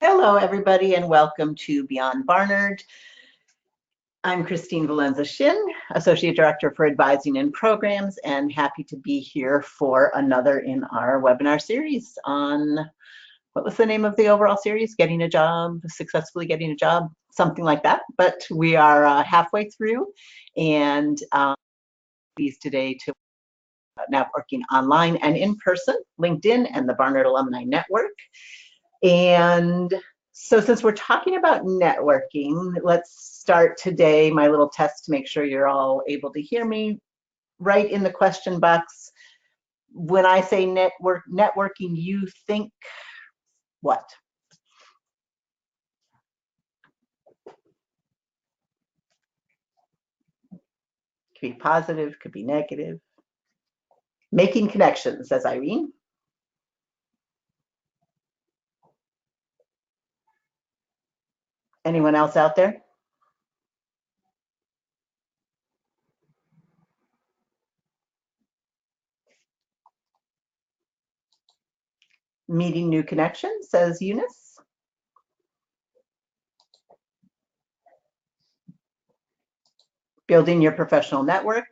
Hello, everybody, and welcome to Beyond Barnard. I'm Christine Valenza Shin, Associate Director for Advising and Programs, and happy to be here for another in our webinar series on, what was the name of the overall series? Getting a job, successfully getting a job, something like that. But we are halfway through, and pleased today to networking online and in person, LinkedIn and the Barnard Alumni Network. And so since we're talking about networking, let's start today my little test to make sure you're all able to hear me. Write in the question box, when I say networking, you think what? Could be positive, could be negative. Making connections, says Irene. Anyone else out there? Meeting new connections, says Eunice. Building your professional network.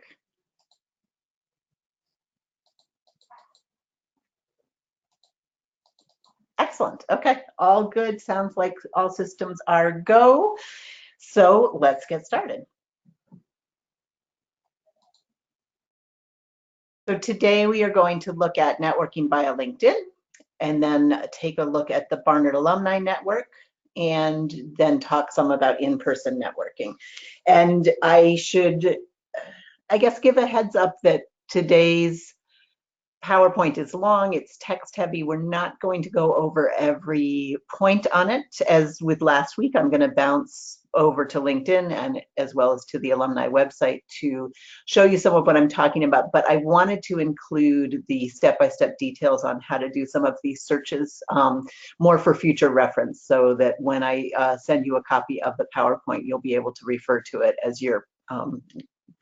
Excellent. Okay, all good. Sounds like all systems are go. So let's get started. So today we are going to look at networking via LinkedIn, and then take a look at the Barnard Alumni Network, and then talk some about in-person networking. And I should, I guess, give a heads up that today's PowerPoint is long, it's text heavy. We're not going to go over every point on it. As with last week, I'm going to bounce over to LinkedIn and as well as to the alumni website to show you some of what I'm talking about. But I wanted to include the step-by-step details on how to do some of these searches more for future reference, so that when I send you a copy of the PowerPoint, you'll be able to refer to it as you're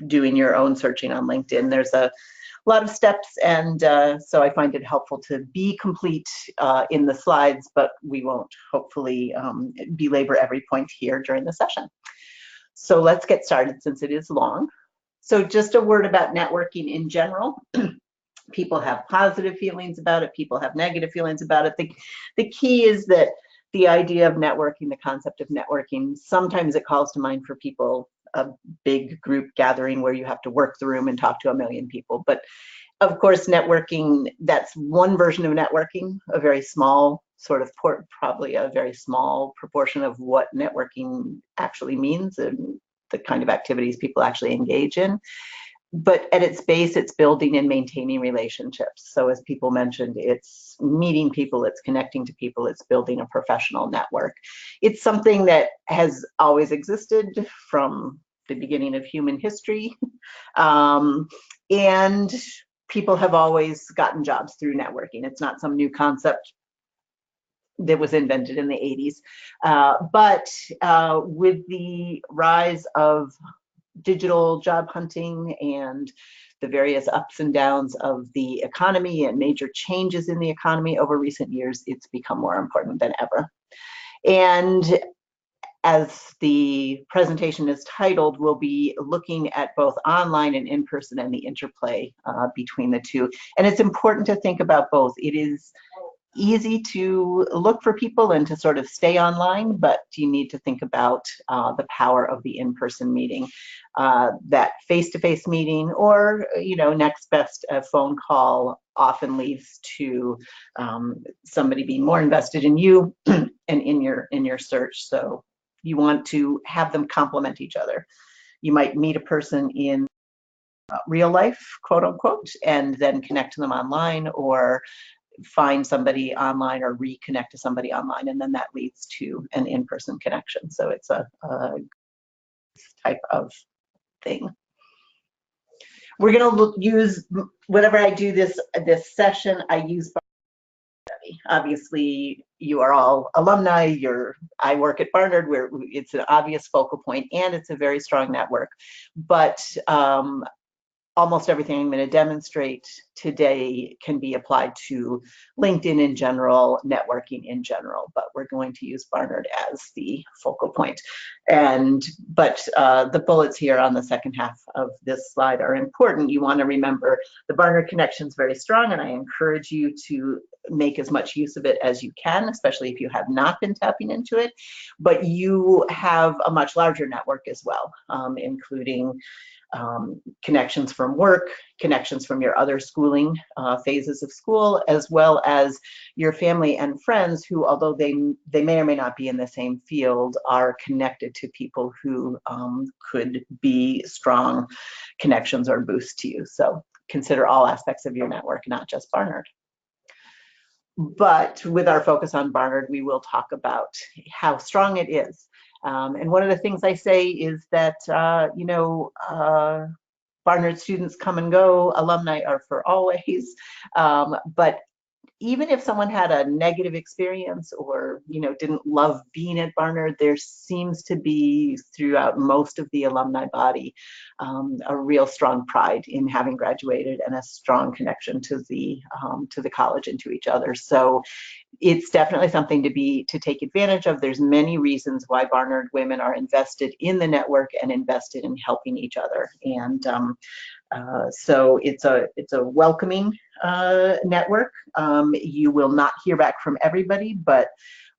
doing your own searching on LinkedIn. There's a lot of steps, and so I find it helpful to be complete in the slides, but we won't hopefully belabor every point here during the session. So let's get started since it is long. So just a word about networking in general. People have positive feelings about it, people have negative feelings about it. The key is that the idea of networking, the concept of networking, sometimes it calls to mind for people a big group gathering where you have to work the room and talk to a million people. But of course, networking, that's one version of networking, a very small sort of probably a very small proportion of what networking actually means and the kind of activities people actually engage in. But at its base, it's building and maintaining relationships. So as people mentioned, it's meeting people, it's connecting to people, it's building a professional network. It's something that has always existed from the beginning of human history. And people have always gotten jobs through networking. It's not some new concept that was invented in the 80s. But with the rise of digital job hunting and the various ups and downs of the economy and major changes in the economy over recent years, it's become more important than ever. And as the presentation is titled, we'll be looking at both online and in-person and the interplay between the two. And it's important to think about both. It is easy to look for people and to sort of stay online, but you need to think about the power of the in-person meeting. That face-to-face meeting, or next best phone call, often leads to somebody being more invested in you and in your search. So you want to have them complement each other. You might meet a person in real life, quote unquote, and then connect to them online, or find somebody online or reconnect to somebody online, and then that leads to an in-person connection. So it's a type of thing. We're going to use, whenever I do this session, I use study. Obviously, you are all alumni. I work at Barnard, where it's an obvious focal point, and it's a very strong network. But almost everything I'm going to demonstrate today can be applied to LinkedIn in general, networking in general, but we're going to use Barnard as the focal point. But the bullets here on the second half of this slide are important. You want to remember the Barnard connection is very strong, and I encourage you to make as much use of it as you can, especially if you have not been tapping into it. But you have a much larger network as well, including connections from work, connections from your other schooling phases of school, as well as your family and friends who, although they may or may not be in the same field, are connected to people who could be strong connections or boosts to you. So consider all aspects of your network, not just Barnard. But with our focus on Barnard, we will talk about how strong it is. And one of the things I say is that, Barnard students come and go, alumni are for always. But even if someone had a negative experience or, didn't love being at Barnard, there seems to be throughout most of the alumni body a real strong pride in having graduated and a strong connection to the college and to each other. So it's definitely something to take advantage of. There's many reasons why Barnard women are invested in the network and invested in helping each other. And so it's a welcoming network. You will not hear back from everybody, but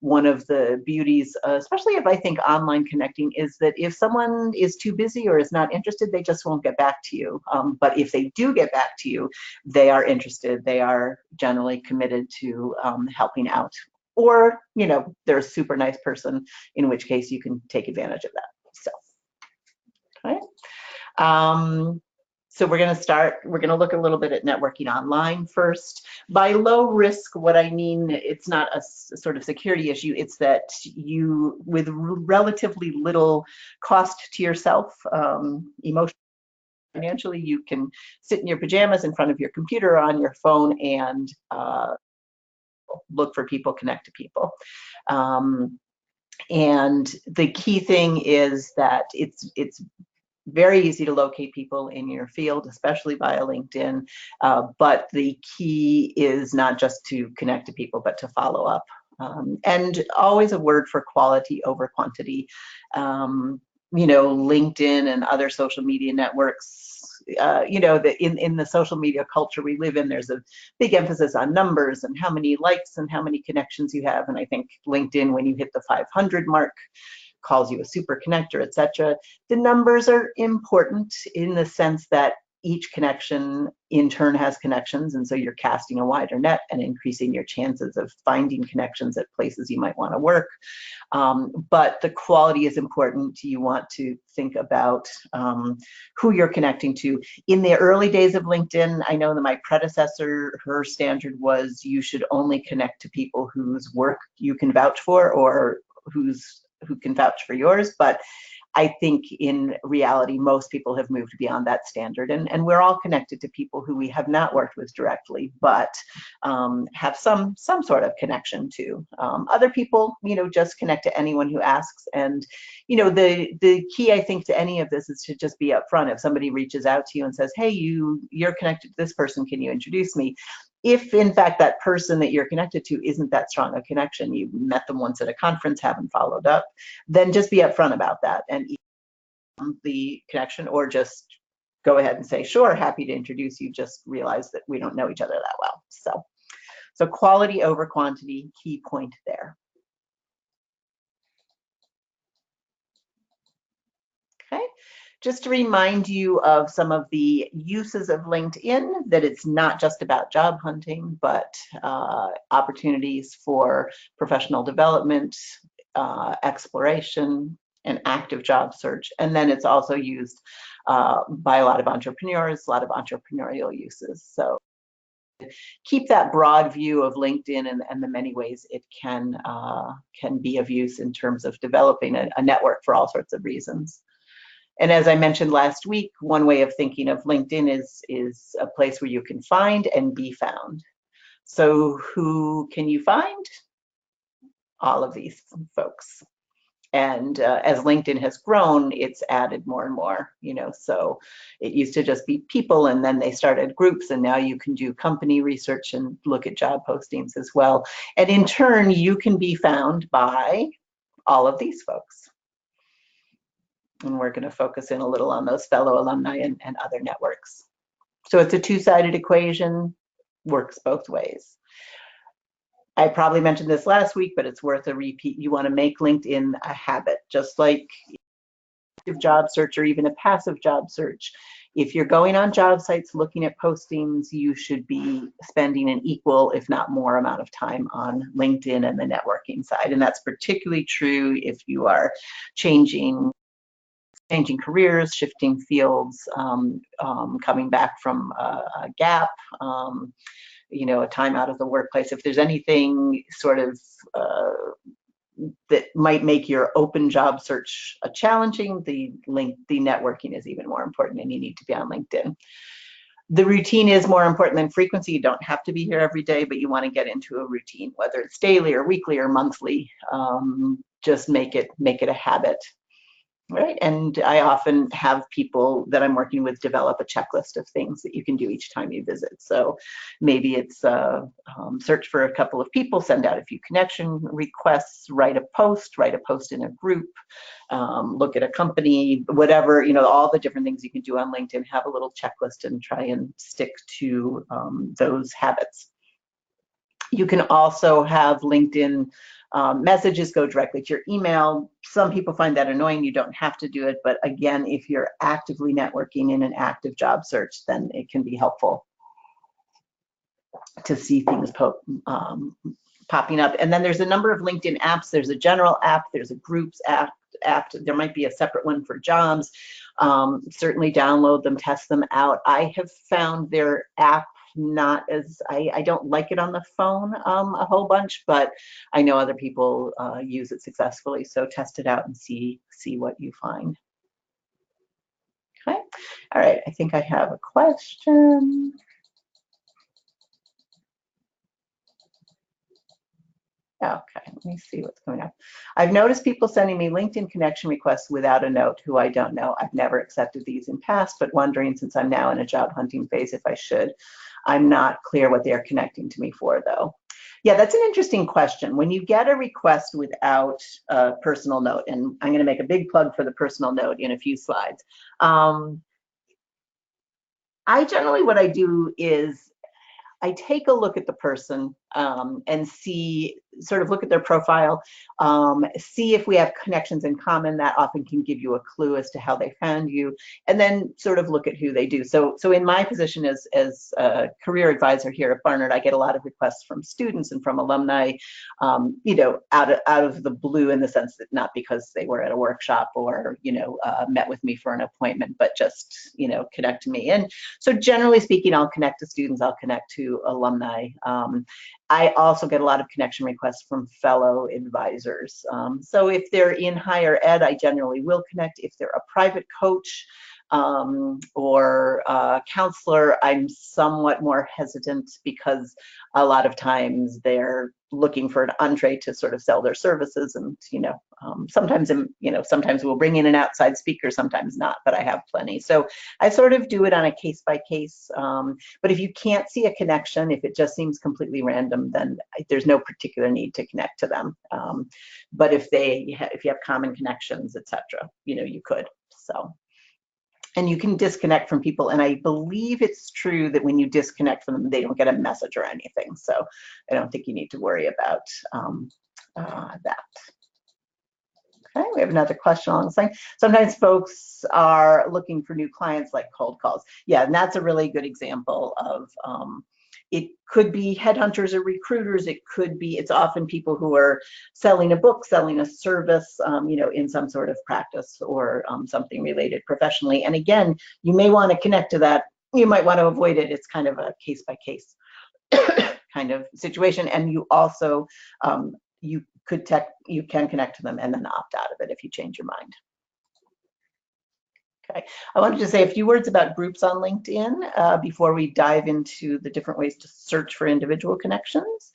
one of the beauties, especially if I think online connecting, is that if someone is too busy or is not interested, they just won't get back to you. But if they do get back to you, they are interested. They are generally committed to helping out. Or, they're a super nice person, in which case you can take advantage of that. So, okay. So we're going to look a little bit at networking online first. By low risk, what I mean, it's not a sort of security issue, it's that you, with relatively little cost to yourself, emotionally, financially, you can sit in your pajamas in front of your computer or on your phone and look for people, connect to people. And the key thing is that it's very easy to locate people in your field, especially via LinkedIn. But the key is not just to connect to people, but to follow up. And always a word for quality over quantity. LinkedIn and other social media networks, in the social media culture we live in, there's a big emphasis on numbers and how many likes and how many connections you have. And I think LinkedIn, when you hit the 500 mark, calls you a super connector, etc. The numbers are important in the sense that each connection in turn has connections, and so you're casting a wider net and increasing your chances of finding connections at places you might want to work. But the quality is important. You want to think about who you're connecting to. In the early days of LinkedIn, I know that my predecessor, her standard was you should only connect to people whose work you can vouch for or who can vouch for yours. But I think in reality, most people have moved beyond that standard, and we're all connected to people who we have not worked with directly, but have some sort of connection to. Other people, just connect to anyone who asks. And the key, I think, to any of this is to just be upfront. If somebody reaches out to you and says, "Hey, you're connected to this person, can you introduce me?" If in fact that person that you're connected to isn't that strong a connection, you met them once at a conference, haven't followed up, then just be upfront about that and the connection, or just go ahead and say, "Sure, happy to introduce you, just realize that we don't know each other that well." So quality over quantity, key point there. Okay. Just to remind you of some of the uses of LinkedIn, that it's not just about job hunting, but opportunities for professional development, exploration, and active job search. And then it's also used by a lot of entrepreneurs, a lot of entrepreneurial uses. So keep that broad view of LinkedIn and the many ways it can be of use in terms of developing a network for all sorts of reasons. And as I mentioned last week, one way of thinking of LinkedIn is a place where you can find and be found. So who can you find? All of these folks. And as LinkedIn has grown, it's added more and more, so it used to just be people, and then they started groups, and now you can do company research and look at job postings as well. And in turn, you can be found by all of these folks. And we're going to focus in a little on those fellow alumni and other networks. So it's a two-sided equation, works both ways. I probably mentioned this last week, but it's worth a repeat. You want to make LinkedIn a habit, just like active job search or even a passive job search. If you're going on job sites looking at postings, you should be spending an equal, if not more, amount of time on LinkedIn and the networking side. And that's particularly true if you are changing careers, shifting fields, coming back from a gap, a time out of the workplace. If there's anything sort of that might make your open job search challenging, the networking is even more important, and you need to be on LinkedIn. The routine is more important than frequency. You don't have to be here every day, but you want to get into a routine, whether it's daily or weekly or monthly. Just make it a habit. Right, and I often have people that I'm working with develop a checklist of things that you can do each time you visit. So maybe it's search for a couple of people, send out a few connection requests, write a post in a group, look at a company, whatever, all the different things you can do on LinkedIn. Have a little checklist and try and stick to those habits. You can also have LinkedIn messages go directly to your email. Some people find that annoying. You don't have to do it, but again, if you're actively networking in an active job search, then it can be helpful to see things popping up. And then there's a number of LinkedIn apps. There's a general app, there's a groups app, there might be a separate one for jobs. Certainly download them, test them out. I have found their app not as, I don't like it on the phone a whole bunch, but I know other people use it successfully. So test it out and see what you find. Okay, all right, I think I have a question. Okay, let me see what's going on. I've noticed people sending me LinkedIn connection requests without a note who I don't know. I've never accepted these in past, but wondering, since I'm now in a job hunting phase, if I should. I'm not clear what they're connecting to me for, though. Yeah, that's an interesting question. When you get a request without a personal note, and I'm going to make a big plug for the personal note in a few slides. I generally, what I do is I take a look at the person and look at their profile, see if we have connections in common. That often can give you a clue as to how they found you, and then sort of look at who they do. So in my position as a career advisor here at Barnard, I get a lot of requests from students and from alumni, out of the blue, in the sense that not because they were at a workshop or, met with me for an appointment, but just, connect to me. And so generally speaking, I'll connect to students, I'll connect to alumni. I also get a lot of connection requests from fellow advisors. So if they're in higher ed, I generally will connect. If they're a private coach or a counselor, I'm somewhat more hesitant, because a lot of times they're looking for an entree to sort of sell their services, and sometimes we'll bring in an outside speaker, sometimes not, but I have plenty. So I sort of do it on a case by case. But if you can't see a connection, if it just seems completely random, then there's no particular need to connect to them. But if you have common connections, etc., you could. So. And you can disconnect from people, and I believe it's true that when you disconnect from them, they don't get a message or anything. So I don't think you need to worry about that. Okay, we have another question along the line. Sometimes folks are looking for new clients, like cold calls. Yeah, and that's a really good example of, it could be headhunters or recruiters. It's often people who are selling a book, selling a service, in some sort of practice or something related professionally. And again, you may want to connect to that. You might want to avoid it. It's kind of a case by case kind of situation. And you also, you can connect to them and then opt out of it if you change your mind. Okay, I wanted to say a few words about groups on LinkedIn before we dive into the different ways to search for individual connections.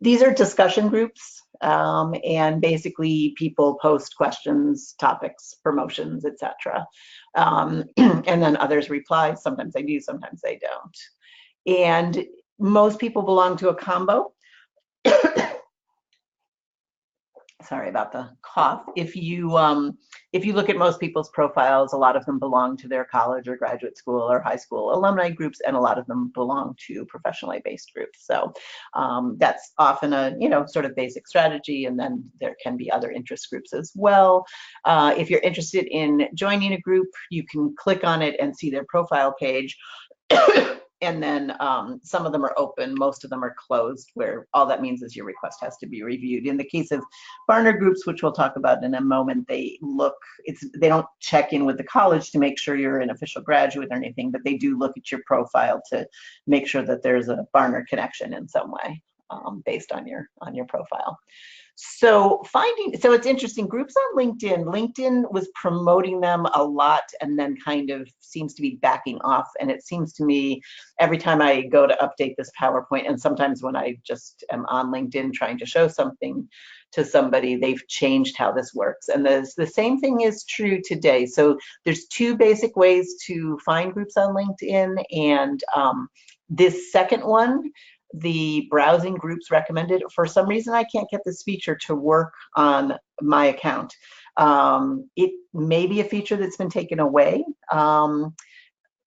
These are discussion groups. and basically people post questions, topics, promotions, etc. And then others reply. Sometimes they do, sometimes they don't. And most people belong to a combo. Sorry about the cough. If you look at most people's profiles, a lot of them belong to their college or graduate school or high school alumni groups, and a lot of them belong to professionally based groups. So that's often a sort of basic strategy, and then there can be other interest groups as well. If you're interested in joining a group, you can click on it and see their profile page. And then some of them are open, most of them are closed, where all that means is your request has to be reviewed. In the case of Barnard groups, which we'll talk about in a moment, they don't check in with the college to make sure you're an official graduate or anything, but they do look at your profile to make sure that there's a Barnard connection in some way based on your profile. So it's interesting, groups on LinkedIn was promoting them a lot and then kind of seems to be backing off. And it seems to me every time I go to update this PowerPoint, and sometimes when I just am on LinkedIn trying to show something to somebody, they've changed how this works. And the same thing is true today. So there's two basic ways to find groups on LinkedIn. And this second one, the browsing groups recommended, for some reason I can't get this feature to work on my account. It may be a feature that's been taken away,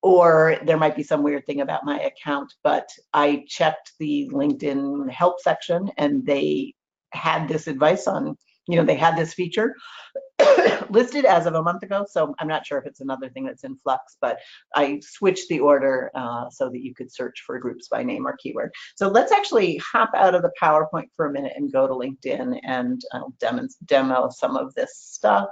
or there might be some weird thing about my account, but I checked the LinkedIn help section and they had this advice on, they had this feature listed as of a month ago, so I'm not sure if it's another thing that's in flux, but I switched the order so that you could search for groups by name or keyword. So let's actually hop out of the PowerPoint for a minute and go to LinkedIn, and I'll demo some of this stuff.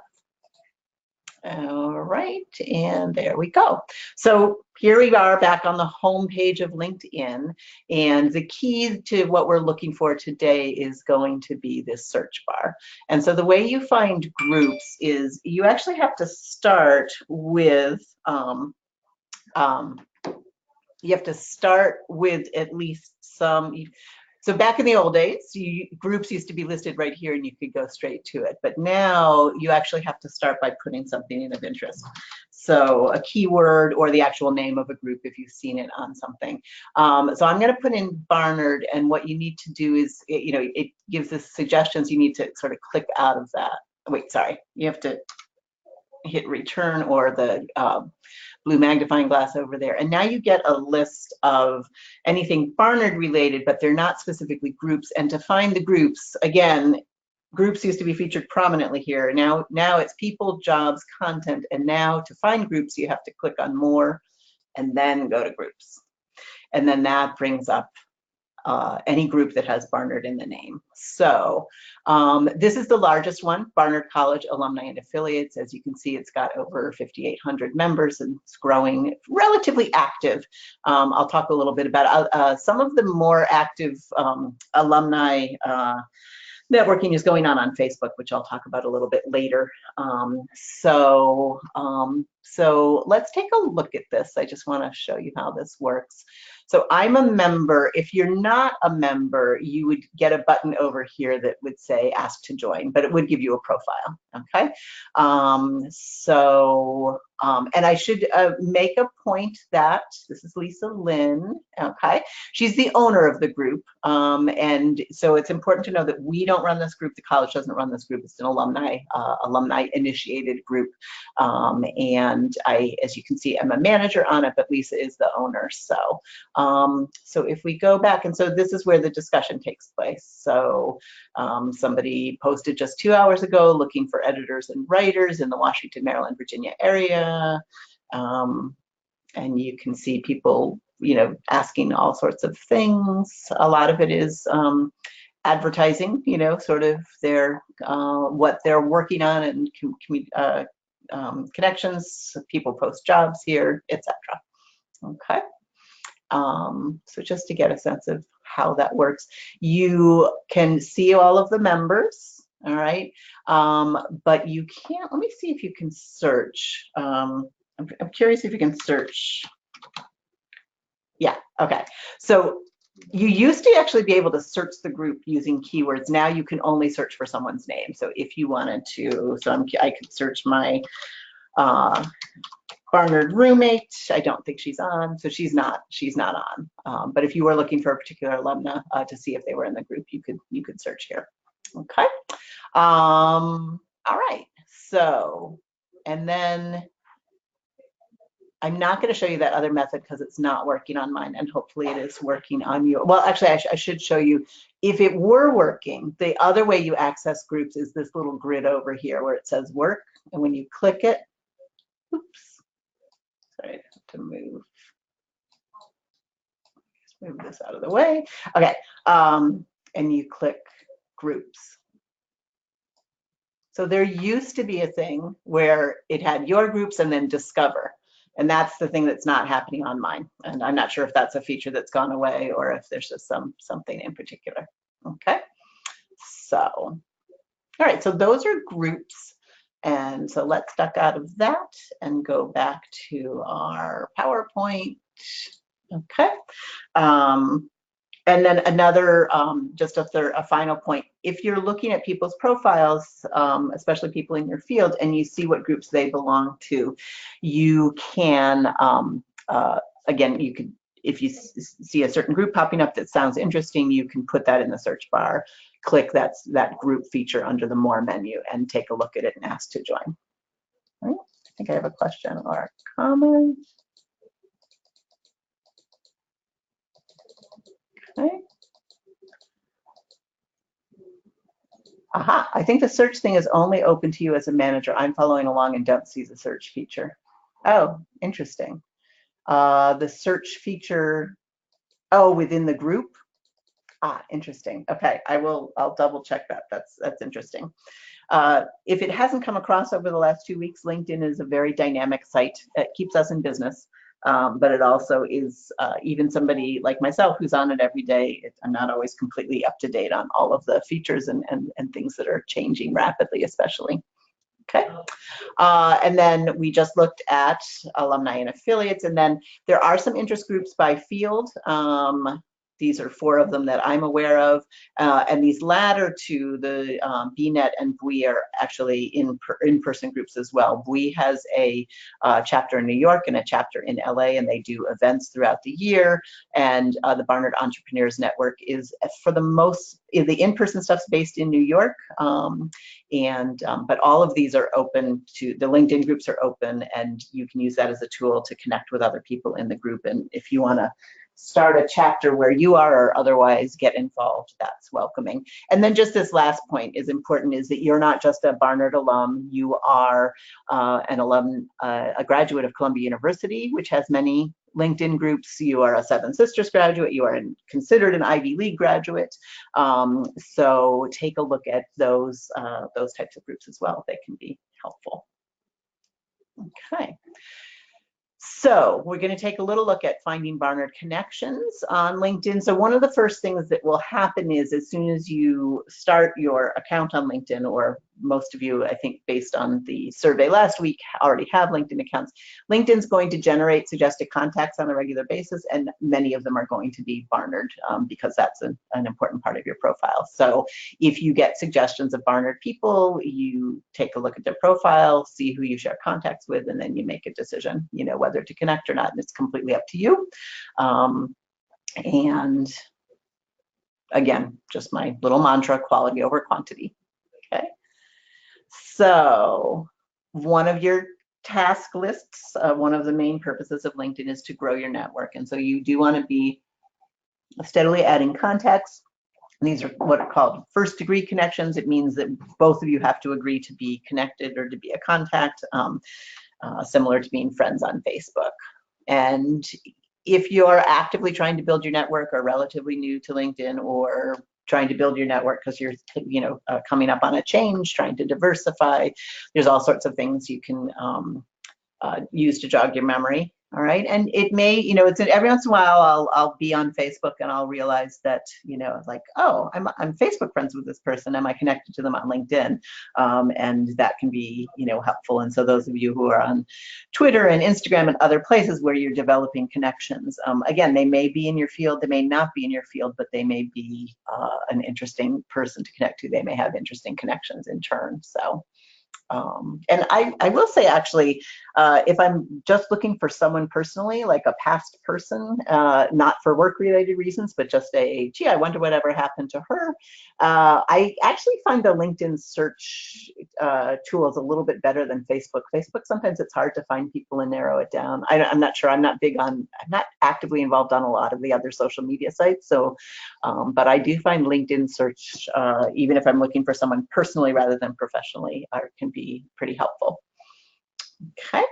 All right, and there we go. So here we are back on the home page of LinkedIn, and the key to what we're looking for today is going to be this search bar. And so the way you find groups is you actually have to start with at least some. So back in the old days, groups used to be listed right here and you could go straight to it. But now you actually have to start by putting something in of interest. So a keyword or the actual name of a group if you've seen it on something. So I'm going to put in Barnard, and what you need to do is, it gives us suggestions. You need to sort of click out of that. Wait, sorry. You have to hit return or the blue magnifying glass over there. And now you get a list of anything Barnard related, but they're not specifically groups. And to find the groups, again, groups used to be featured prominently here. Now it's people, jobs, content. And now to find groups, you have to click on more and then go to groups. And then that brings up any group that has Barnard in the name. So this is the largest one, Barnard College Alumni and Affiliates. As you can see, it's got over 5,800 members and it's growing, relatively active. I'll talk a little bit about some of the more active alumni networking is going on Facebook, which I'll talk about a little bit later. So let's take a look at this. I just want to show you how this works. So I'm a member. If you're not a member, you would get a button over here that would say ask to join, but it would give you a profile, okay? And I should make a point that, this is Lisa Lynn, okay? She's the owner of the group, and so it's important to know that we don't run this group, the college doesn't run this group, it's an alumni initiated group, and I, as you can see, I'm a manager on it, but Lisa is the owner. So if we go back, and so this is where the discussion takes place. So somebody posted just 2 hours ago looking for editors and writers in the Washington, Maryland, Virginia area. And you can see people, asking all sorts of things. A lot of it is advertising, sort of what they're working on and connections. People post jobs here, etc. Okay. So just to get a sense of how that works, you can see all of the members, all right, but you can't, let me see if you can search. I'm curious if you can search. Yeah, okay. So You used to actually be able to search the group using keywords. Now you can only search for someone's name. So if you wanted to, I could search my Barnard roommate. I don't think she's on, so she's not on. But if you were looking for a particular alumna to see if they were in the group, you could search here. Okay. All right. So, and then I'm not going to show you that other method because it's not working on mine, and hopefully it is working on you. Well, actually, I should show you. If it were working, the other way you access groups is this little grid over here where it says work, and when you click it, oops, sorry, I have to move this out of the way. Okay, and you click groups. So there used to be a thing where it had your groups and then discover. And that's the thing that's not happening on mine. And I'm not sure if that's a feature that's gone away or if there's just something in particular. Okay, so, all right, so those are groups. And so let's duck out of that and go back to our PowerPoint. Okay. And then another, just a final point, if you're looking at people's profiles, especially people in your field, and you see what groups they belong to, you can, again, you could, if you see a certain group popping up that sounds interesting, you can put that in the search bar, click that group feature under the More menu and take a look at it and ask to join. All right. I think I have a question or a comment. Okay. Aha, I think the search thing is only open to you as a manager. I'm following along and don't see the search feature. Oh, interesting. The search feature, oh, within the group? Ah, interesting. Okay, I'll double check that. That's interesting. If it hasn't come across over the last 2 weeks, LinkedIn is a very dynamic site. It keeps us in business. But it also is, even somebody like myself who's on it every day, I'm not always completely up to date on all of the features and things that are changing rapidly, especially. Okay. And then we just looked at alumni and affiliates, and then there are some interest groups by field. These are 4 of them that I'm aware of, and these latter 2, the BNet and BWI, are actually in-person groups as BWI. BWI has a chapter in New York and a chapter in LA, and they do events throughout the year. And the Barnard Entrepreneurs Network is, for the most, the in-person stuff's based in New York, but all of these are open to, the LinkedIn groups are open, and you can use that as a tool to connect with other people in the group. And if you want to start a chapter where you are or otherwise get involved, that's welcoming. And then just this last point is important, is that you're not just a Barnard alum, you are an alum, a graduate of Columbia University, which has many LinkedIn groups. You are a Seven Sisters graduate, you are considered an Ivy League graduate. So take a look at those types of groups as well. They can be helpful. Okay. So we're going to take a little look at finding Barnard connections on LinkedIn. So one of the first things that will happen is, as soon as you start your account on LinkedIn, or most of you, I think based on the survey last week, already have LinkedIn accounts, LinkedIn's going to generate suggested contacts on a regular basis, and many of them are going to be Barnard, because that's an important part of your profile. So if you get suggestions of Barnard people, you take a look at their profile, see who you share contacts with, and then you make a decision, you know, whether to connect or not, and it's completely up to you. And again, just my little mantra, quality over quantity. Okay. So one of your task lists, one of the main purposes of LinkedIn is to grow your network. And so you do want to be steadily adding contacts. These are what are called first degree connections. It means that both of you have to agree to be connected or to be a contact, similar to being friends on Facebook. And if you're actively trying to build your network, or relatively new to LinkedIn, or trying to build your network because you're, you know, coming up on a change, trying to diversify, there's all sorts of things you can use to jog your memory. All right, and it may, you know, it's every once in a while I'll be on Facebook and I'll realize that, you know, like, oh, I'm Facebook friends with this person. Am I connected to them on LinkedIn? And that can be, you know, helpful. And so those of you who are on Twitter and Instagram and other places where you're developing connections, again, they may be in your field, they may not be in your field, but they may be an interesting person to connect to. They may have interesting connections in turn. So. And I will say, actually, if I'm just looking for someone personally, like a past person, not for work-related reasons, but just gee, I wonder whatever happened to her, I actually find the LinkedIn search tools a little bit better than Facebook. Facebook, sometimes it's hard to find people and narrow it down. I'm not sure. I'm not actively involved on a lot of the other social media sites. So, but I do find LinkedIn search, even if I'm looking for someone personally rather than professionally, can be pretty helpful. Okay.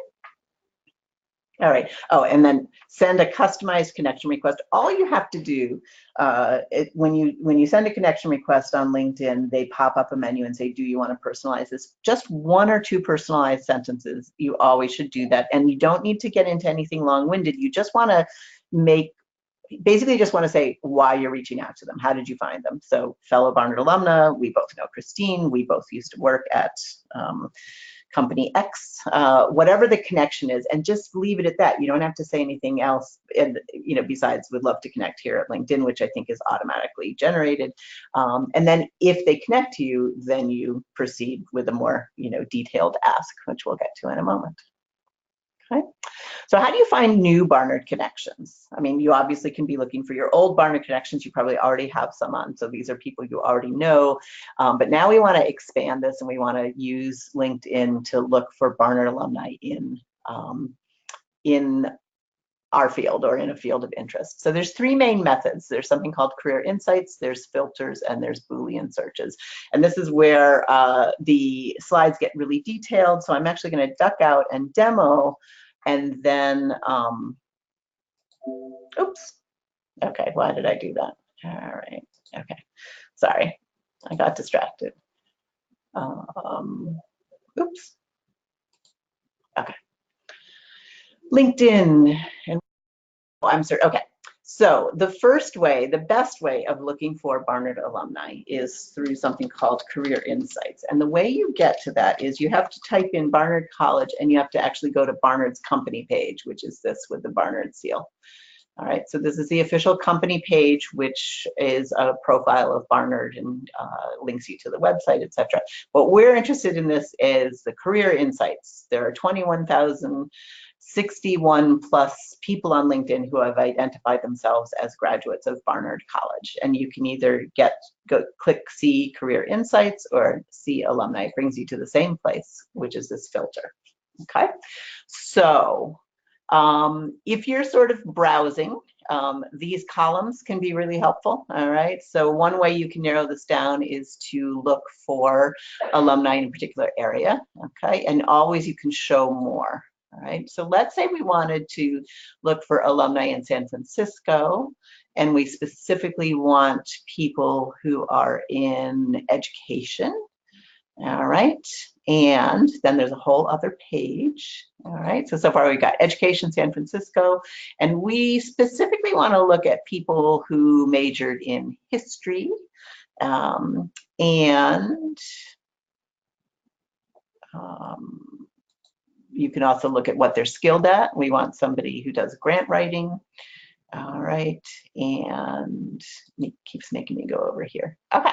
All right. Oh, and then send a customized connection request. All you have to do when you send a connection request on LinkedIn, they pop up a menu and say, do you want to personalize this? Just 1 or 2 personalized sentences. You always should do that. And you don't need to get into anything long-winded. You just want to basically just want to say why you're reaching out to them. How did you find them? So fellow Barnard alumna, we both know Christine, we both used to work at company X, whatever the connection is, and just leave it at that. You don't have to say anything else, and, you know, besides would love to connect here at LinkedIn, which I think is automatically generated. And then if they connect to you, then you proceed with a more, you know, detailed ask, which we'll get to in a moment. Okay. So how do you find new Barnard connections? I mean, you obviously can be looking for your old Barnard connections. You probably already have some on. So these are people you already know. But now we want to expand this and we want to use LinkedIn to look for Barnard alumni in our field or in a field of interest. So there's 3 main methods. There's something called career insights, there's filters, and there's Boolean searches. And this is where the slides get really detailed. So I'm actually going to duck out and demo. And then, oops, okay, why did I do that? All right, okay, sorry, I got distracted. Oops, okay. LinkedIn, and I'm sorry, okay. So the first way, the best way of looking for Barnard alumni is through something called Career Insights. And the way you get to that is you have to type in Barnard College and you have to actually go to Barnard's company page, which is this with the Barnard seal. All right, so this is the official company page, which is a profile of Barnard and links you to the website, etc. What we're interested in this is the Career Insights. There are 21,061 plus people on LinkedIn who have identified themselves as graduates of Barnard College. And you can either click see Career Insights or see Alumni. It brings you to the same place, which is this filter. Okay, so if you're sort of browsing, these columns can be really helpful. All right, so one way you can narrow this down is to look for alumni in a particular area. Okay, and always you can show more. All right, so let's say we wanted to look for alumni in San Francisco, and we specifically want people who are in education. All right, and then there's a whole other page. All right, so far we've got education, San Francisco, and we specifically want to look at people who majored in history, and you can also look at what they're skilled at. We want somebody who does grant writing. All right, and it keeps making me go over here. Okay,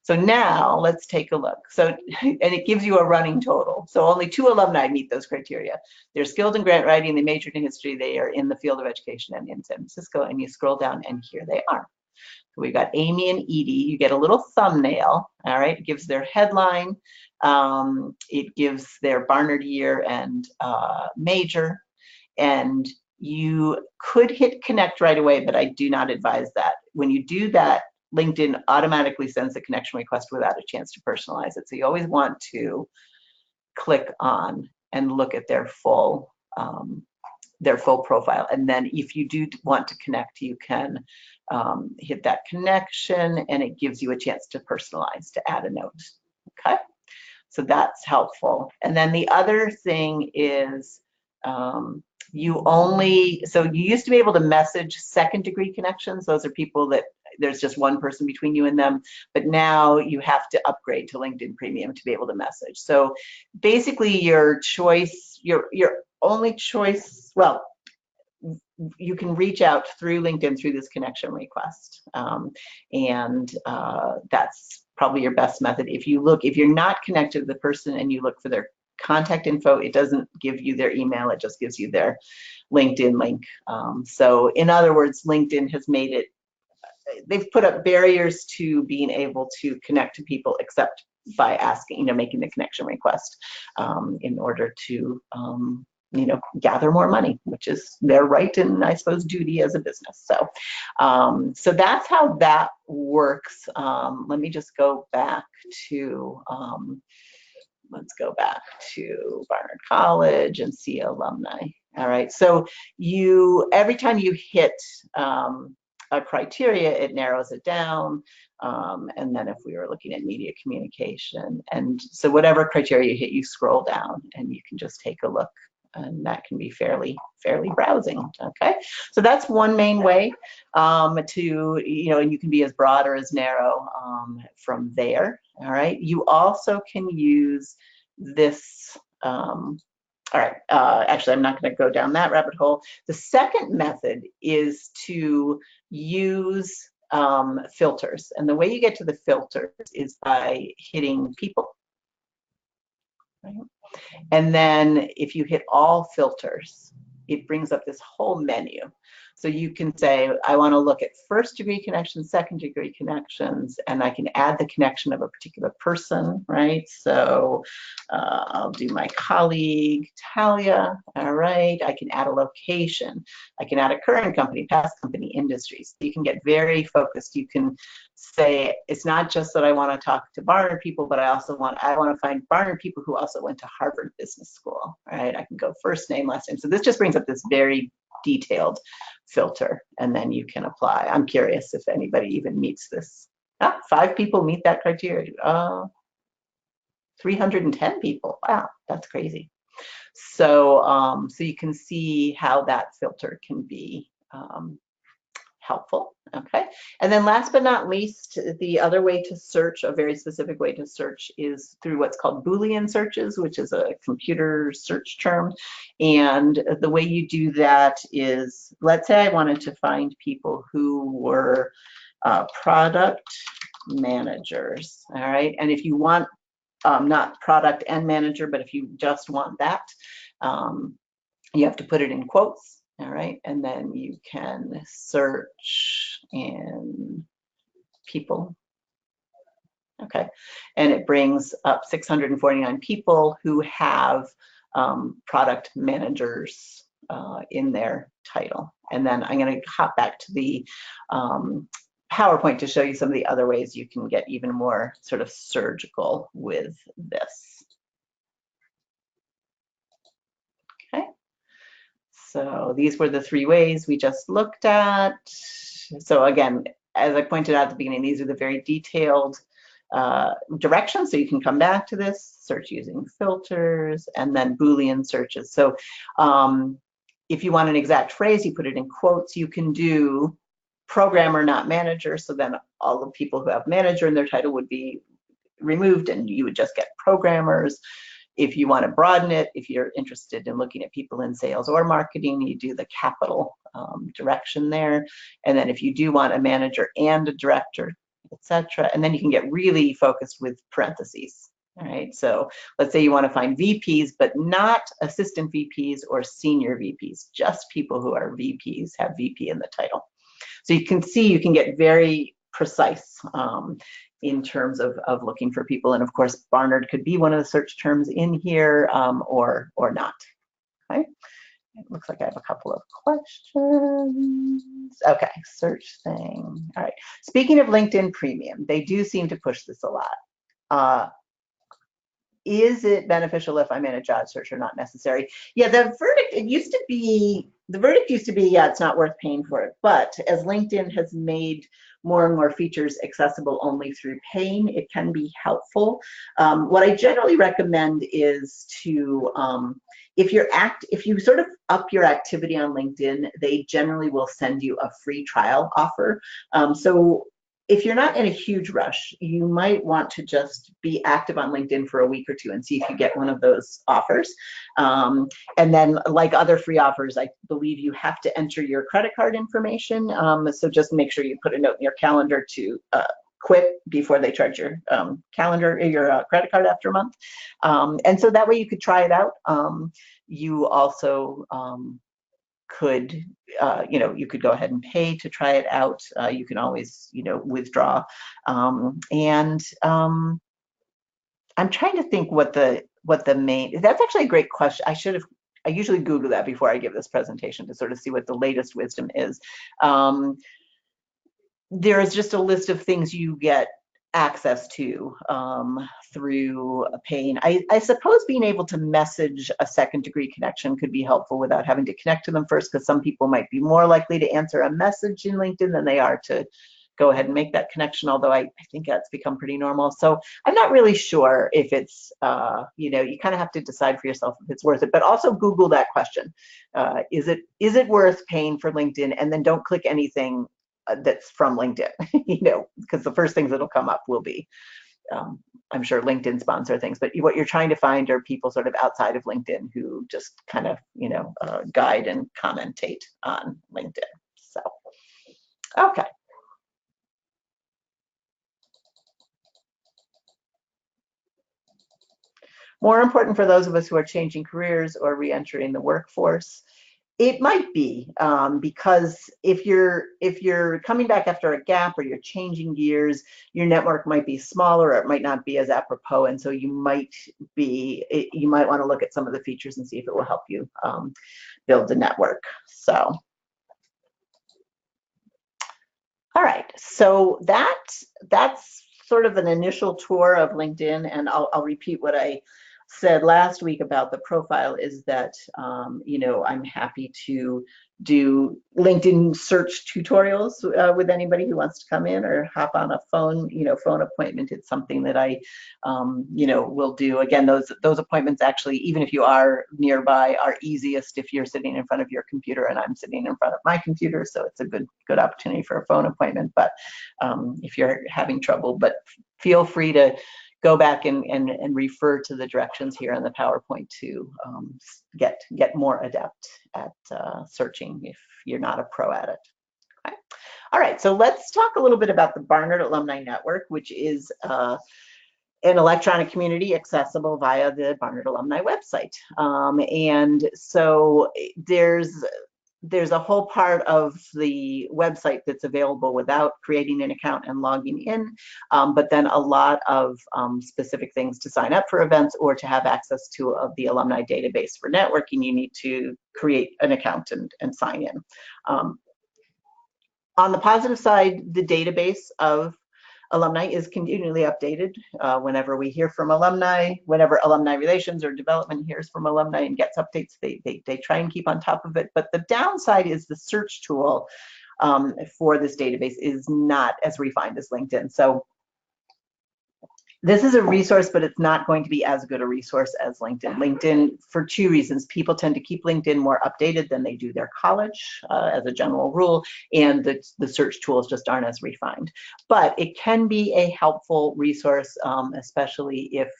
so now let's take a look. So, and it gives you a running total. So only 2 alumni meet those criteria. They're skilled in grant writing, they majored in history, they are in the field of education and in San Francisco, and you scroll down and here they are. So we've got Amy and Edie. You get a little thumbnail, all right? It gives their headline, it gives their Barnard year and major, and you could hit connect right away, but I do not advise that. When you do that, LinkedIn automatically sends the connection request without a chance to personalize it. So you always want to click on and look at their full profile. And then if you do want to connect, you can hit that connection and it gives you a chance to personalize, to add a note. Okay, so that's helpful. And then the other thing is so you used to be able to message second degree connections. Those are people that there's just one person between you and them, but now you have to upgrade to LinkedIn Premium to be able to message. So basically your choice, your only choice, well, you can reach out through LinkedIn through this connection request. That's probably your best method. If you're not connected to the person and you look for their contact info, it doesn't give you their email, it just gives you their LinkedIn link. So in other words, LinkedIn has made it, they've put up barriers to being able to connect to people except by asking, making the connection request in order to, gather more money, which is their right and I suppose duty as a business. So, so that's how that works. Let me just go back to, let's go back to Barnard College and see alumni. All right, so every time you hit a criteria, it narrows it down. And then if we were looking at media communication, and so whatever criteria you hit, you scroll down and you can just take a look, and that can be fairly browsing. Okay, so that's one main way to, and you can be as broad or as narrow from there. All right, you also can use this. All right, actually, I'm not going to go down that rabbit hole. The second method is to use filters. And the way you get to the filters is by hitting people. Right? And then if you hit all filters, it brings up this whole menu. So you can say, I want to look at first degree connections, second degree connections, and I can add the connection of a particular person, right? So I'll do my colleague, Talia, all right? I can add a location. I can add a current company, past company, industries. You can get very focused. You can say, it's not just that I want to talk to Barnard people, but I want to find Barnard people who also went to Harvard Business School, right? I can go first name, last name. So this just brings up this very detailed filter, and then you can apply. I'm curious if anybody even meets this. 5 people meet that criteria. 310 people. Wow, that's crazy. So, so you can see how that filter can be helpful. Okay, and then last but not least, the other way to search, a very specific way to search, is through what's called Boolean searches, which is a computer search term. And the way you do that is, let's say I wanted to find people who were product managers. All right, and if you want not product and manager, but if you just want that, you have to put it in quotes. All right, and then you can search in people. Okay, and it brings up 649 people who have product managers in their title. And then I'm going to hop back to the PowerPoint to show you some of the other ways you can get even more sort of surgical with this. Okay. So these were the 3 ways we just looked at. So again, as I pointed out at the beginning, these are the very detailed directions. So you can come back to this, search using filters, and then Boolean searches. So if you want an exact phrase, you put it in quotes. You can do programmer, not manager. So then all the people who have manager in their title would be removed and you would just get programmers. If you want to broaden it, if you're interested in looking at people in sales or marketing, you do the capital direction there. And then if you do want a manager and a director, etc., and then you can get really focused with parentheses. All right, so let's say you want to find VPs, but not assistant VPs or senior VPs, just people who are VPs, have VP in the title. So you can see you can get very precise in terms of looking for people. And of course, Barnard could be one of the search terms in here or not. Okay, it looks like I have a couple of questions. Okay, search thing. All right, speaking of LinkedIn Premium, they do seem to push this a lot. Is it beneficial if I'm in a job search or not necessary? Yeah, the verdict, it used to be the verdict used to be, yeah, it's not worth paying for it. But as LinkedIn has made more and more features accessible only through paying, it can be helpful. What I generally recommend is to, if you sort of up your activity on LinkedIn, they generally will send you a free trial offer. So if you're not in a huge rush, you might want to just be active on LinkedIn for a week or two and see if you get one of those offers. And then, like other free offers, I believe you have to enter your credit card information. So just make sure you put a note in your calendar to quit before they charge your your credit card after a month. And so that way you could try it out. You also could, you could go ahead and pay to try it out. You can always, withdraw. I'm trying to think what the main, that's actually a great question. I usually Google that before I give this presentation to sort of see what the latest wisdom is. There is just a list of things you get access to through paying. I suppose being able to message a second degree connection could be helpful without having to connect to them first, because some people might be more likely to answer a message in LinkedIn than they are to go ahead and make that connection, although I think that's become pretty normal. So I'm not really sure if it's, you kind of have to decide for yourself if it's worth it, but also Google that question. Is it worth paying for LinkedIn? And then don't click anything that's from LinkedIn, because the first things that'll come up will be, I'm sure LinkedIn sponsor things, but what you're trying to find are people sort of outside of LinkedIn who just kind of, guide and commentate on LinkedIn. So, okay. More important for those of us who are changing careers or re-entering the workforce. It might be, because if you're coming back after a gap or you're changing gears, your network might be smaller, or it might not be as apropos, and so you might want to look at some of the features and see if it will help you build the network. So, all right, so that's sort of an initial tour of LinkedIn, and I'll repeat what I said last week about the profile, is that I'm happy to do LinkedIn search tutorials with anybody who wants to come in or hop on a phone appointment. It's something that I will do. Again, those appointments actually, even if you are nearby, are easiest if you're sitting in front of your computer and I'm sitting in front of my computer, so it's a good opportunity for a phone appointment. But if you're having trouble, but feel free to go back and refer to the directions here on the PowerPoint to get more adept at searching if you're not a pro at it. Okay. All right, so let's talk a little bit about the Barnard Alumni Network, which is an electronic community accessible via the Barnard Alumni website. And so there's a whole part of the website that's available without creating an account and logging in, but then a lot of specific things to sign up for events or to have access to the alumni database for networking. You need to create an account and sign in. On the positive side, the database of alumni is continually updated. Whenever we hear from alumni, whenever Alumni Relations or Development hears from alumni and gets updates, they try and keep on top of it. But the downside is the search tool for this database is not as refined as LinkedIn. So this is a resource, but it's not going to be as good a resource as LinkedIn. LinkedIn, for two reasons: people tend to keep LinkedIn more updated than they do their college, as a general rule, and the search tools just aren't as refined. But it can be a helpful resource, especially if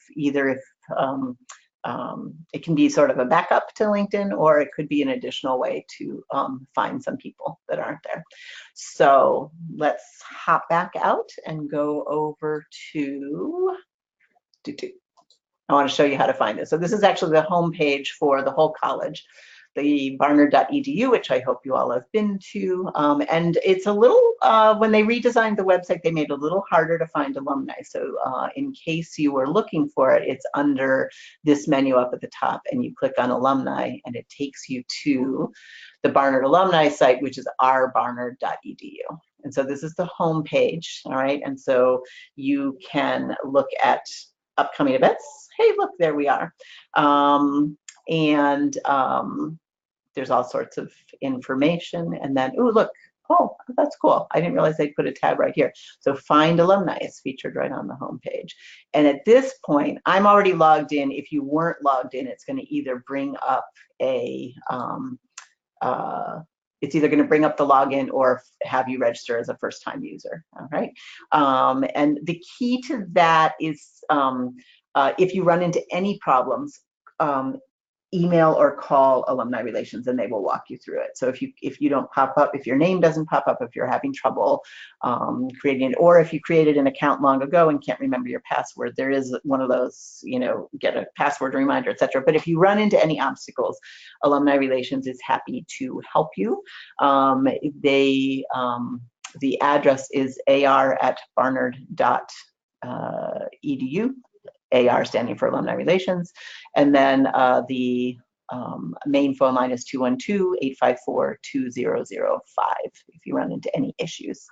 it can be sort of a backup to LinkedIn, or it could be an additional way to find some people that aren't there. So let's hop back out and go over to, I want to show you how to find this. So this is actually the home page for the whole college, the barnard.edu, which I hope you all have been to. And it's a little, when they redesigned the website, they made it a little harder to find alumni. So in case you were looking for it, it's under this menu up at the top, and you click on alumni, and it takes you to the Barnard alumni site, which is ourbarnard.edu. And so this is the home page, all right? And so you can look at upcoming events. Hey, look, there we are. there's all sorts of information, and then, ooh, look, oh, that's cool. I didn't realize they put a tab right here. So Find Alumni is featured right on the home page. And at this point, I'm already logged in. If you weren't logged in, it's going to either bring up a, it's either going to bring up the login or have you register as a first-time user. All right. And the key to that is if you run into any problems, email or call Alumni Relations and they will walk you through it. So if you don't pop up, if your name doesn't pop up, if you're having trouble creating it, or if you created an account long ago and can't remember your password, there is one of those, you know, get a password reminder, etc. But if you run into any obstacles, Alumni Relations is happy to help you. The address is ar@barnard.edu. AR standing for Alumni Relations, and then the main phone line is 212-854-2005 if you run into any issues.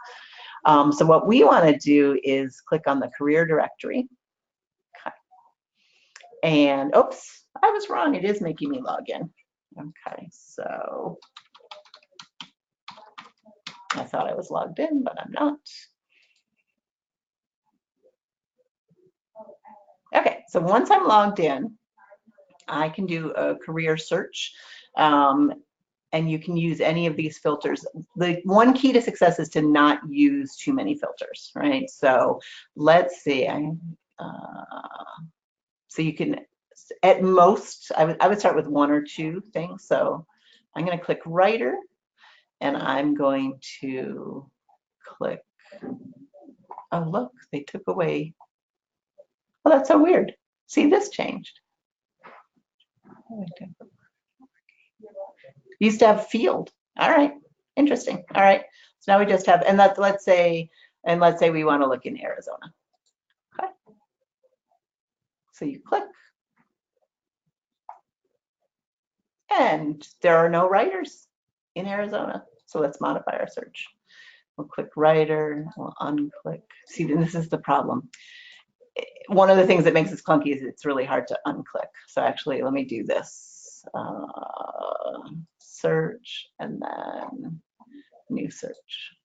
So what we want to do is click on the career directory. Okay. And oops, I was wrong. It is making me log in. Okay, so I thought I was logged in, but I'm not. Okay, so once I'm logged in, I can do a career search, and you can use any of these filters. The one key to success is to not use too many filters, right? So let's see, so you can, at most, I would start with one or two things. So I'm going to click writer, and I'm going to click, oh look, they took away. Well, that's so weird. See, this changed. Used to have field. All right, interesting. All right, so now we just have, and let's say we want to look in Arizona. Okay. So you click, and there are no writers in Arizona. So let's modify our search. We'll click writer. We'll unclick. See, this is the problem. One of the things that makes this clunky is it's really hard to unclick. So actually, let me do this. Search, and then new search.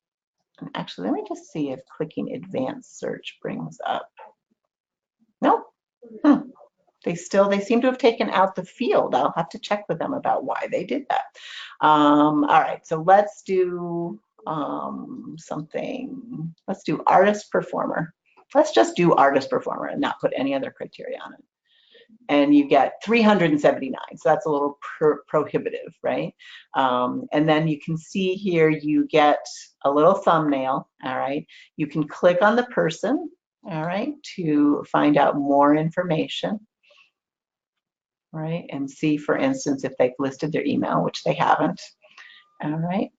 And actually, let me just see if clicking advanced search brings up. Nope. They seem to have taken out the field. I'll have to check with them about why they did that. All right, so let's do something. Let's do artist performer. Let's just do artist performer and not put any other criteria on it. And you get 379, so that's a little prohibitive, right? And then you can see here you get a little thumbnail, all right? You can click on the person, all right, to find out more information, right? And see, for instance, if they've listed their email, which they haven't, all right?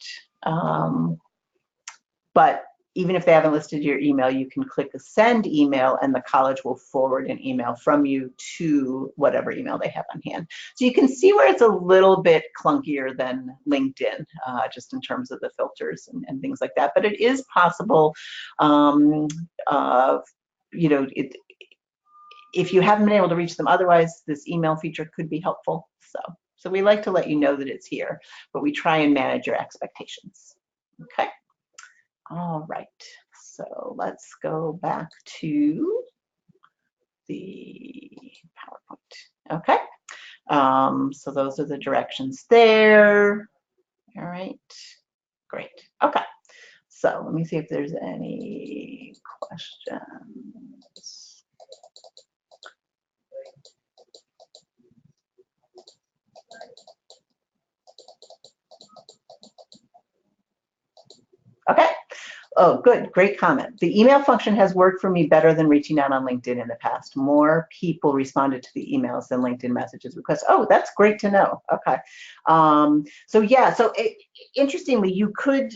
But even if they haven't listed your email, you can click the send email and the college will forward an email from you to whatever email they have on hand. So you can see where it's a little bit clunkier than LinkedIn, just in terms of the filters and things like that. But it is possible, you know, if you haven't been able to reach them otherwise, this email feature could be helpful. So we like to let you know that it's here, but we try and manage your expectations. Okay. All right, so let's go back to the PowerPoint. Okay, so those are the directions there. All right, great. Okay, so let me see if there's any questions. Okay. Oh, good, great comment. The email function has worked for me better than reaching out on LinkedIn in the past. More people responded to the emails than LinkedIn messages requests. Oh, that's great to know. Okay. So yeah, so interestingly, you could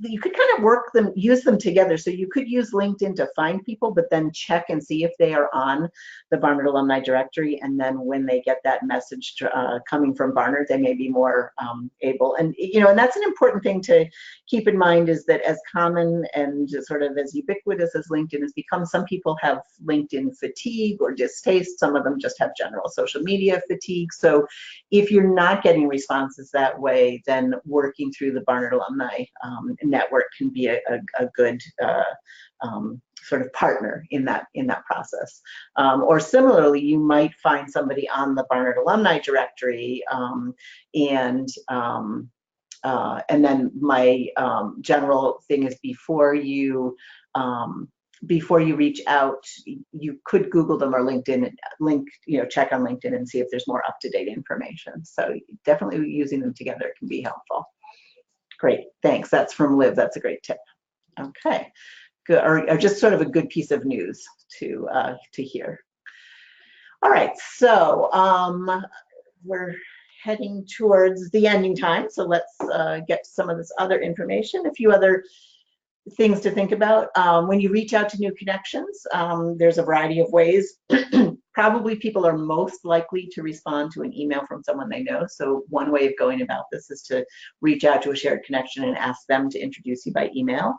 you could kind of work them, use them together. So you could use LinkedIn to find people, but then check and see if they are on the Barnard alumni directory. And then when they get that message coming from Barnard, they may be more able. And and that's an important thing to keep in mind, is that as common and sort of as ubiquitous as LinkedIn has become, some people have LinkedIn fatigue or distaste. Some of them just have general social media fatigue. So if you're not getting responses that way, then working through the Barnard alumni network can be a good sort of partner in that process. Or similarly, you might find somebody on the Barnard alumni directory, and then my general thing is, before you reach out, you could Google them or LinkedIn, check on LinkedIn and see if there's more up-to-date information. So definitely using them together can be helpful. Great, thanks. That's from Liv. That's a great tip. Okay, good. Or just sort of a good piece of news to hear. All right, so we're heading towards the ending time. So let's get some of this other information. A few other things to think about. When you reach out to new connections, there's a variety of ways. Probably people are most likely to respond to an email from someone they know. So one way of going about this is to reach out to a shared connection and ask them to introduce you by email.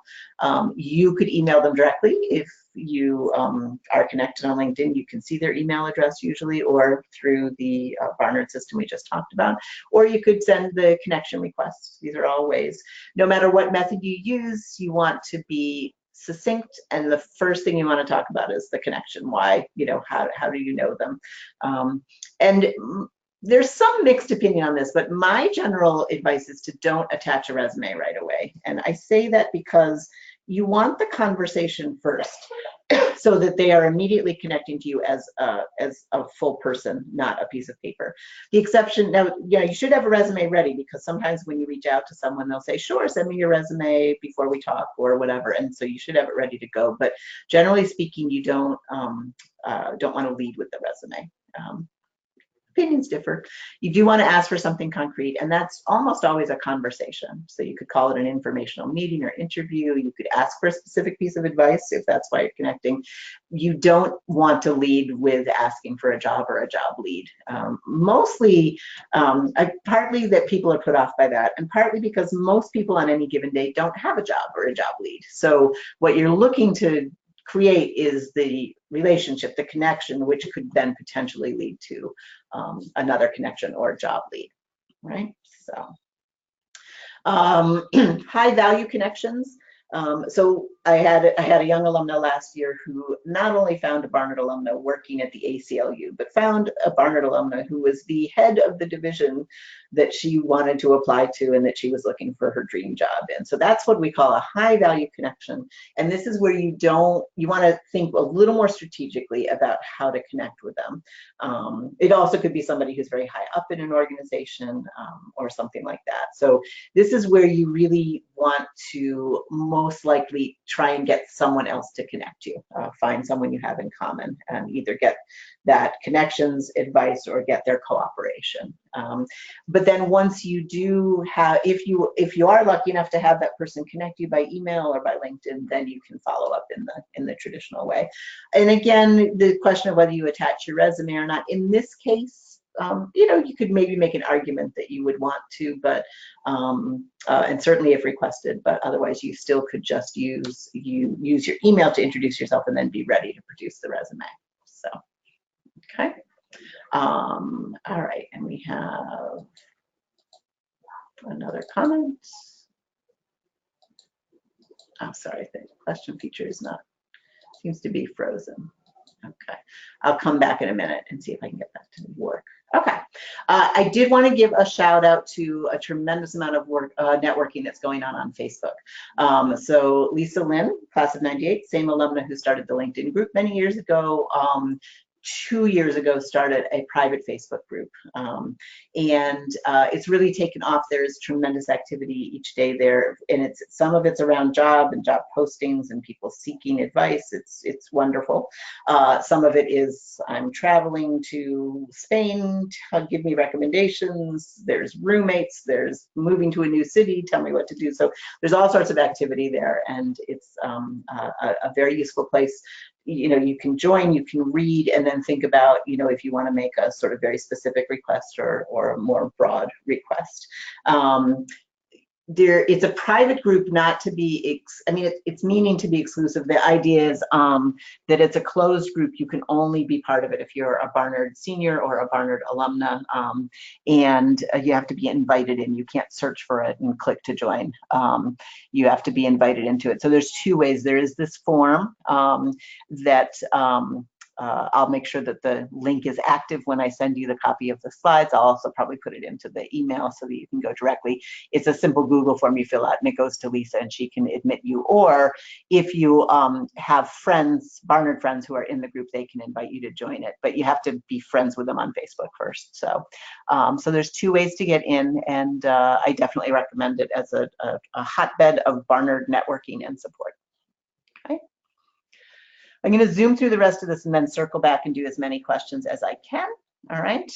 You could email them directly. If you are connected on LinkedIn, you can see their email address usually, or through the Barnard system we just talked about, or you could send the connection requests. These are all ways. No matter what method you use, you want to be succinct, and the first thing you want to talk about is the connection. Why, how do you know them? And there's some mixed opinion on this, but my general advice is to don't attach a resume right away. And I say that because you want the conversation first, so that they are immediately connecting to you as a full person, not a piece of paper. The exception, now, you should have a resume ready, because sometimes when you reach out to someone, they'll say, sure, send me your resume before we talk or whatever. And so you should have it ready to go. But generally speaking, you don't want to lead with the resume. Opinions differ. You do want to ask for something concrete, and that's almost always a conversation. So you could call it an informational meeting or interview. You could ask for a specific piece of advice if that's why you're connecting. You don't want to lead with asking for a job or a job lead. Mostly, partly that people are put off by that, and partly because most people on any given day don't have a job or a job lead. So what you're looking to create is the relationship, the connection, which could then potentially lead to another connection or job lead, right? So high value connections. So I had a young alumna last year who not only found a Barnard alumna working at the ACLU, but found a Barnard alumna who was the head of the division that she wanted to apply to and that she was looking for her dream job in. So that's what we call a high value connection. And this is where you want to think a little more strategically about how to connect with them. It also could be somebody who's very high up in an organization or something like that. So this is where you really want to most likely try and get someone else to connect you. Find someone you have in common and either get that connections, advice, or get their cooperation. But then once you do have, if you are lucky enough to have that person connect you by email or by LinkedIn, then you can follow up in the traditional way. And again, the question of whether you attach your resume or not, in this case, you could maybe make an argument that you would want to, but and certainly if requested, but otherwise you still could just use your email to introduce yourself and then be ready to produce the resume. So, okay. All right, and we have another comment. Oh, sorry, the question feature seems to be frozen. Okay, I'll come back in a minute and see if I can get that to work. Okay, I did want to give a shout out to a tremendous amount of work, networking that's going on Facebook. So Lisa Lynn, class of '98, same alumna who started the LinkedIn group many years ago, 2 years ago started a private Facebook group, and it's really taken off. There's tremendous activity each day there, and some of it's around job postings and people seeking advice. It's wonderful. Some of it is, I'm traveling to Spain, give me recommendations. There's roommates, there's moving to a new city, tell me what to do. So there's all sorts of activity there, and it's a very useful place. You can join, you can read, and then think about, if you want to make a sort of very specific request or a more broad request. It's a private group, not to be, it's meaning to be exclusive. The idea is that it's a closed group. You can only be part of it if you're a Barnard senior or a Barnard alumna, and you have to be invited in. You can't search for it and click to join. You have to be invited into it. So there's two ways. There is this form that I'll make sure that the link is active when I send you the copy of the slides. I'll also probably put it into the email so that you can go directly. It's a simple Google form you fill out, and it goes to Lisa, and she can admit you. Or if you have friends, Barnard friends who are in the group, they can invite you to join it. But you have to be friends with them on Facebook first. So, so there's two ways to get in, and I definitely recommend it as a hotbed of Barnard networking and support. Okay. I'm going to zoom through the rest of this and then circle back and do as many questions as I can. All right.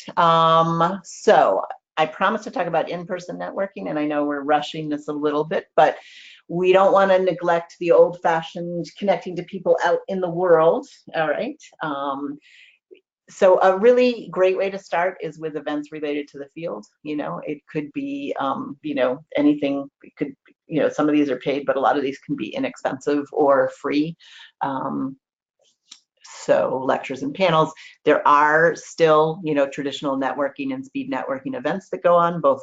So I promised to talk about in-person networking, and I know we're rushing this a little bit, but we don't want to neglect the old-fashioned connecting to people out in the world. All right. So a really great way to start is with events related to the field. It could be, anything. It could, some of these are paid, but a lot of these can be inexpensive or free. So lectures and panels. There are still, traditional networking and speed networking events that go on both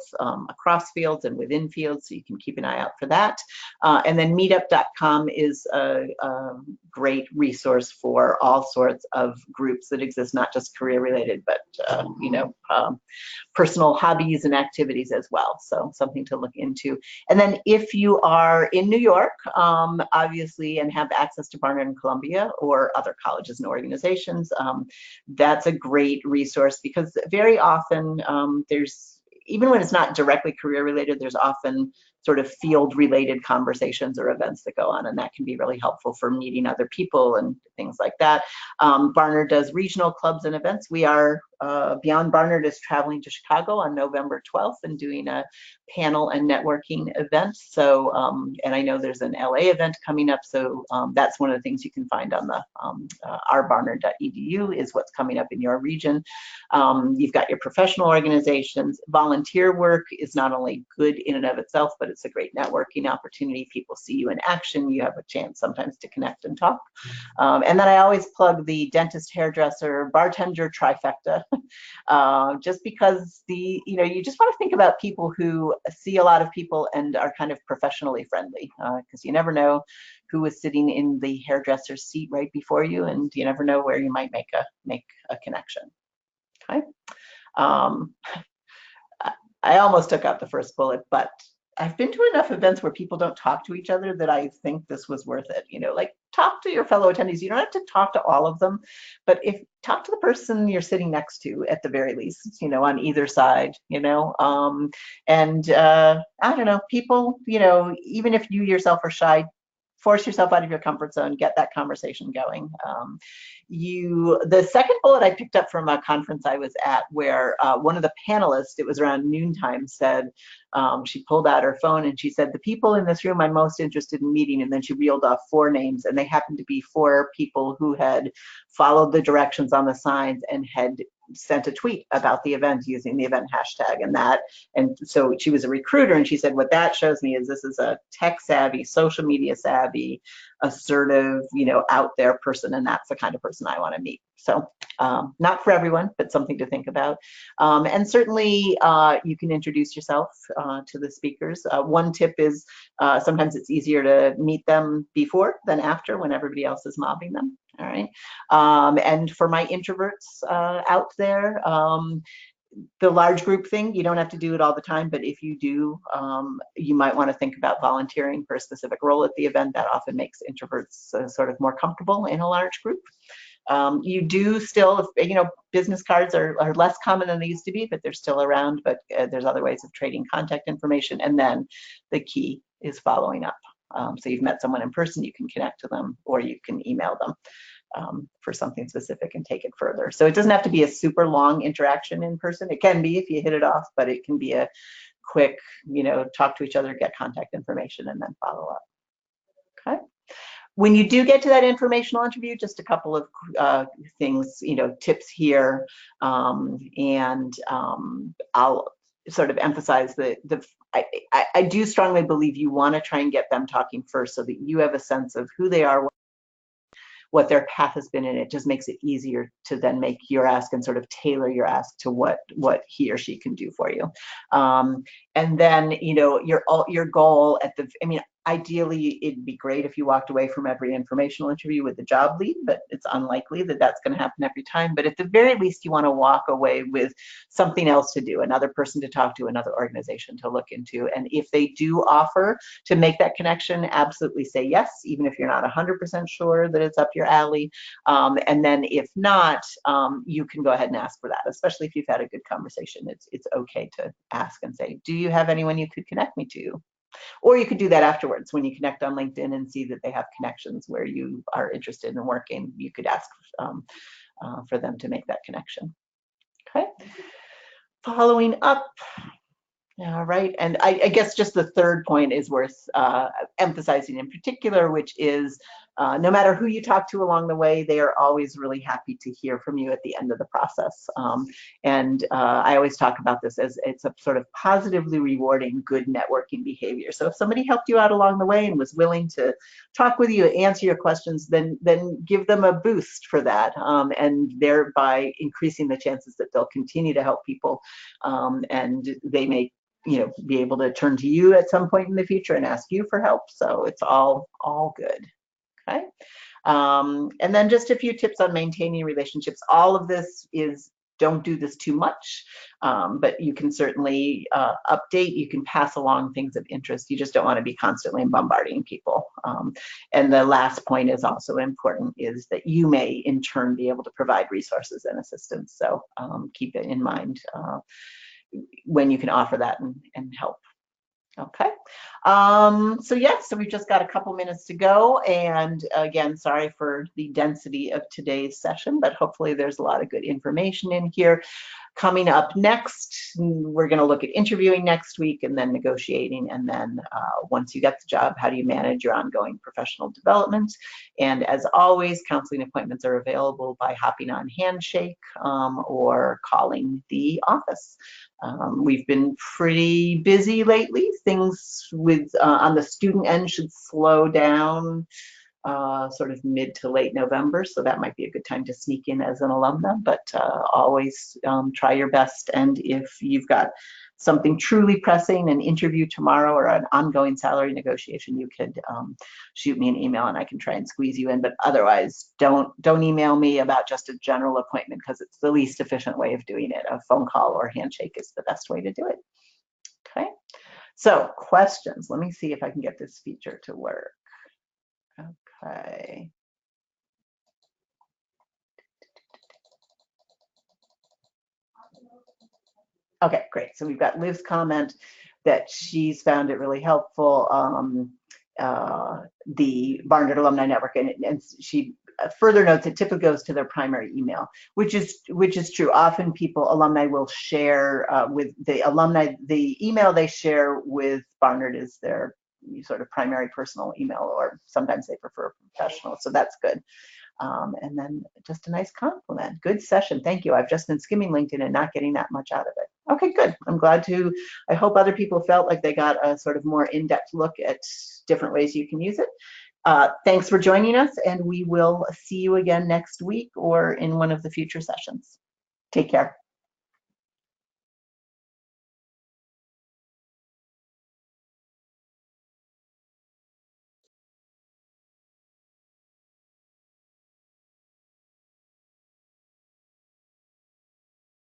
across fields and within fields, so you can keep an eye out for that. And then meetup.com is a great resource for all sorts of groups that exist, not just career related, but personal hobbies and activities as well. So something to look into. And then if you are in New York, obviously, and have access to Barnard and Columbia or other colleges and organizations, that's a great resource, because very often even when it's not directly career related, there's often sort of field related conversations or events that go on, and that can be really helpful for meeting other people and things like that. Barnard does regional clubs and events. We are, Beyond Barnard is traveling to Chicago on November 12th and doing a panel and networking event. So, and I know there's an LA event coming up, so that's one of the things you can find on the ourbarnard.edu is what's coming up in your region. You've got your professional organizations. Volunteer work is not only good in and of itself, but it's a great networking opportunity. People see you in action. You have a chance sometimes to connect and talk. And then I always plug the dentist, hairdresser, bartender trifecta, just because you just want to think about people who see a lot of people and are kind of professionally friendly, because you never know who is sitting in the hairdresser's seat right before you, and you never know where you might make a connection. Okay. I almost took out the first bullet, but I've been to enough events where people don't talk to each other that I think this was worth it. Like, talk to your fellow attendees. You don't have to talk to all of them, but talk to the person you're sitting next to at the very least, on either side, and I don't know, people, even if you yourself are shy, force yourself out of your comfort zone, get that conversation going. The second bullet I picked up from a conference I was at, where one of the panelists, it was around noontime, said, she pulled out her phone and she said, the people in this room I'm most interested in meeting, and then she reeled off 4 names, and they happened to be 4 people who had followed the directions on the signs and had sent a tweet about the event using the event hashtag and so she was a recruiter, and she said, what that shows me is this is a tech savvy, social media savvy, assertive, out there person, and that's the kind of person I want to meet. So not for everyone, but something to think about. And certainly you can introduce yourself to the speakers. One tip is sometimes it's easier to meet them before than after, when everybody else is mobbing them. All right. And for my introverts out there, the large group thing, you don't have to do it all the time, but if you do, you might want to think about volunteering for a specific role at the event. That often makes introverts sort of more comfortable in a large group. You do still, business cards are less common than they used to be, but they're still around. But there's other ways of trading contact information. And then the key is following up. So you've met someone in person, you can connect to them, or you can email them for something specific and take it further. So it doesn't have to be a super long interaction in person. It can be if you hit it off, but it can be a quick, talk to each other, get contact information, and then follow up. Okay. When you do get to that informational interview, just a couple of things, tips here, and I'll sort of emphasize I do strongly believe you want to try and get them talking first so that you have a sense of who they are, what their path has been, and it just makes it easier to then make your ask and sort of tailor your ask to what he or she can do for you. And then, your goal ideally, it'd be great if you walked away from every informational interview with the job lead, but it's unlikely that that's going to happen every time. But at the very least, you want to walk away with something else to do, another person to talk to, another organization to look into. And if they do offer to make that connection, absolutely say yes, even if you're not 100% sure that it's up your alley. And then if not, you can go ahead and ask for that, especially if you've had a good conversation. It's okay to ask and say, do you have anyone you could connect me to? Or you could do that afterwards when you connect on LinkedIn and see that they have connections where you are interested in working. You could ask for them to make that connection. Okay. Following up. All right. And I guess just the third point is worth emphasizing in particular, which is no matter who you talk to along the way, they are always really happy to hear from you at the end of the process. And I always talk about this as it's a sort of positively rewarding good networking behavior. So if somebody helped you out along the way and was willing to talk with you, answer your questions, then give them a boost for that, and thereby increasing the chances that they'll continue to help people, and they may be able to turn to you at some point in the future and ask you for help. So it's all good. Okay. And then just a few tips on maintaining relationships. All of this is, don't do this too much, but you can certainly update, you can pass along things of interest. You just don't want to be constantly bombarding people. And the last point is also important, is that you may in turn be able to provide resources and assistance. So keep it in mind when you can offer that and help. Okay. So we've just got a couple minutes to go. And again, sorry for the density of today's session, but hopefully there's a lot of good information in here. Coming up next, we're going to look at interviewing next week, and then negotiating. And then once you get the job, how do you manage your ongoing professional development? And as always, counseling appointments are available by hopping on Handshake or calling the office. We've been pretty busy lately. Things with on the student end should slow down sort of mid to late November, so that might be a good time to sneak in as an alumna, but always try your best. And if you've got something truly pressing, an interview tomorrow or an ongoing salary negotiation, you could shoot me an email and I can try and squeeze you in. But otherwise, don't email me about just a general appointment, because it's the least efficient way of doing it. A phone call or Handshake is the best way to do it. Okay, so questions. Let me see if I can get this feature to work. Okay. Okay, great. So we've got Liv's comment that she's found it really helpful, the Barnard Alumni Network, and she further notes it typically goes to their primary email, which is true. Often alumni will share with the alumni, the email they share with Barnard is their sort of primary personal email, or sometimes they prefer professional, so that's good. And then just a nice compliment. Good session, thank you. I've just been skimming LinkedIn and not getting that much out of it. Okay, good. I'm glad to, I hope other people felt like they got a sort of more in-depth look at different ways you can use it. Thanks for joining us, and we will see you again next week or in one of the future sessions. Take care.